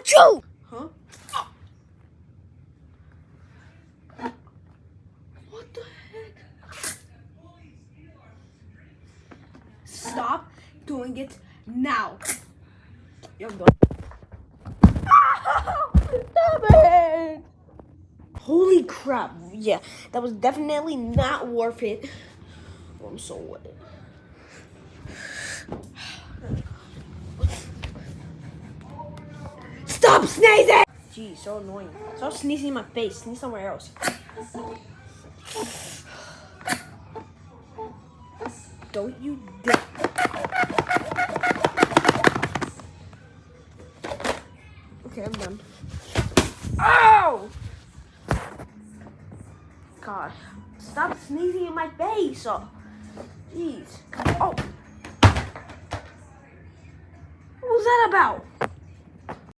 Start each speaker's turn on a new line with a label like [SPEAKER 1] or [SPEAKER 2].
[SPEAKER 1] Achoo!
[SPEAKER 2] Huh? What the heck? Stop doing it now. You're done.
[SPEAKER 1] Stop it! Holy crap. Yeah, that was definitely not worth it. Oh, I'm so wet. Stop sneezing! Jeez, so annoying. Stop sneezing in my face. Sneeze somewhere else. Don't you dare. Okay, I'm done. Ow! God, stop sneezing in my face. Oh, jeez. Oh. What was that about?